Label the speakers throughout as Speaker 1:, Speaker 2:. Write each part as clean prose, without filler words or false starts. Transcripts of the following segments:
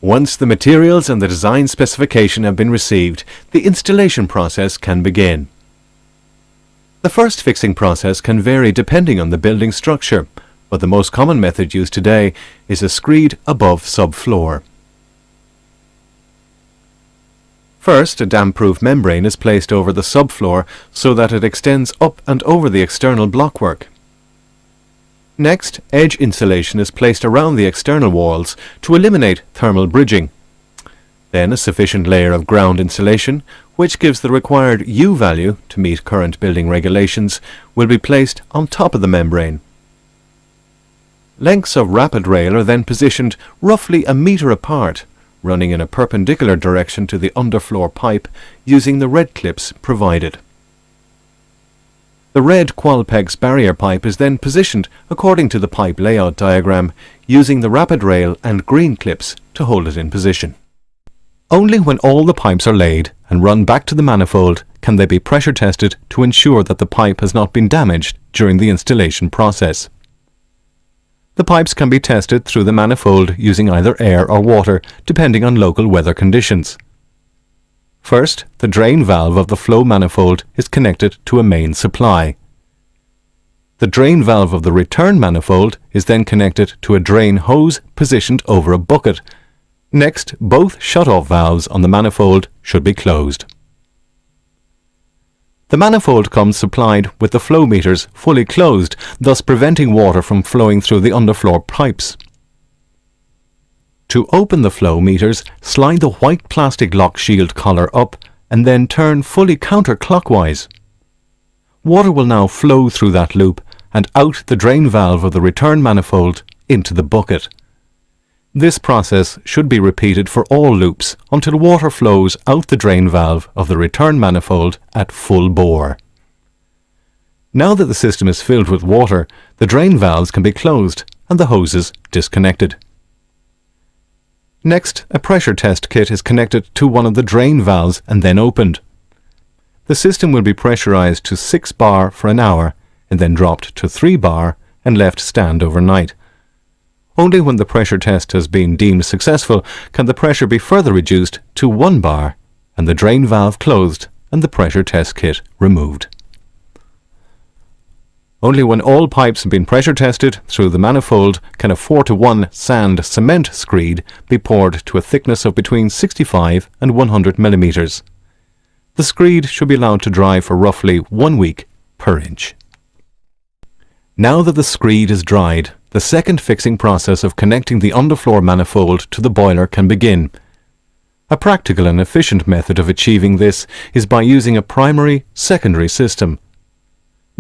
Speaker 1: Once the materials and the design specification have been received, the installation process can begin. The first fixing process can vary depending on the building structure, but the most common method used today is a screed above subfloor. First, a damp-proof membrane is placed over the subfloor so that it extends up and over the external blockwork. Next, edge insulation is placed around the external walls to eliminate thermal bridging. Then a sufficient layer of ground insulation, which gives the required U value to meet current building regulations, will be placed on top of the membrane. Lengths of rapid rail are then positioned roughly a metre apart, running in a perpendicular direction to the underfloor pipe using the red clips provided. The red Qualpex barrier pipe is then positioned according to the pipe layout diagram, using the rapid rail and green clips to hold it in position. Only when all the pipes are laid and run back to the manifold can they be pressure tested to ensure that the pipe has not been damaged during the installation process. The pipes can be tested through the manifold using either air or water, depending on local weather conditions. First, the drain valve of the flow manifold is connected to a main supply. The drain valve of the return manifold is then connected to a drain hose positioned over a bucket. Next, both shut-off valves on the manifold should be closed. The manifold comes supplied with the flow meters fully closed, thus preventing water from flowing through the underfloor pipes. To open the flow meters, slide the white plastic lock shield collar up and then turn fully counterclockwise. Water will now flow through that loop and out the drain valve of the return manifold into the bucket. This process should be repeated for all loops until water flows out the drain valve of the return manifold at full bore. Now that the system is filled with water, the drain valves can be closed and the hoses disconnected. Next, a pressure test kit is connected to one of the drain valves and then opened. The system will be pressurized to 6 bar for an hour and then dropped to 3 bar and left stand overnight. Only when the pressure test has been deemed successful can the pressure be further reduced to 1 bar and the drain valve closed and the pressure test kit removed. Only when all pipes have been pressure tested through the manifold can a 4:1 sand cement screed be poured to a thickness of between 65 and 100 millimeters. The screed should be allowed to dry for roughly 1 week per inch. Now that the screed is dried, the second fixing process of connecting the underfloor manifold to the boiler can begin. A practical and efficient method of achieving this is by using a primary-secondary system.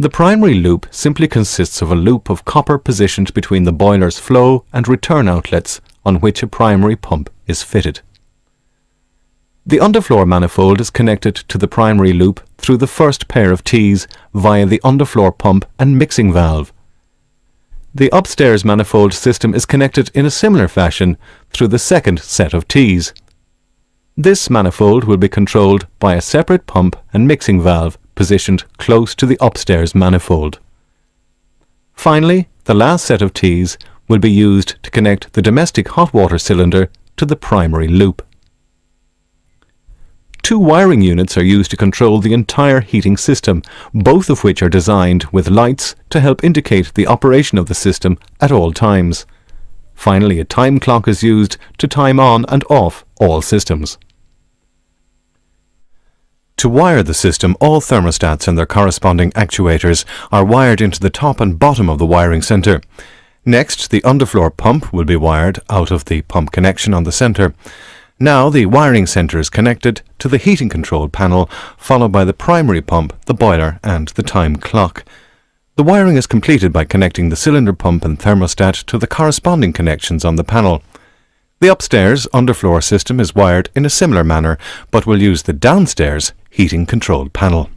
Speaker 1: The primary loop simply consists of a loop of copper positioned between the boiler's flow and return outlets on which a primary pump is fitted. The underfloor manifold is connected to the primary loop through the first pair of T's via the underfloor pump and mixing valve. The upstairs manifold system is connected in a similar fashion through the second set of T's. This manifold will be controlled by a separate pump and mixing valve positioned close to the upstairs manifold. Finally, the last set of T's will be used to connect the domestic hot water cylinder to the primary loop. 2 wiring units are used to control the entire heating system, both of which are designed with lights to help indicate the operation of the system at all times. Finally, a time clock is used to time on and off all systems. To wire the system, all thermostats and their corresponding actuators are wired into the top and bottom of the wiring centre. Next, the underfloor pump will be wired out of the pump connection on the centre. Now the wiring centre is connected to the heating control panel, followed by the primary pump, the boiler and the time clock. The wiring is completed by connecting the cylinder pump and thermostat to the corresponding connections on the panel. The upstairs underfloor system is wired in a similar manner, but will use the downstairs heating control panel.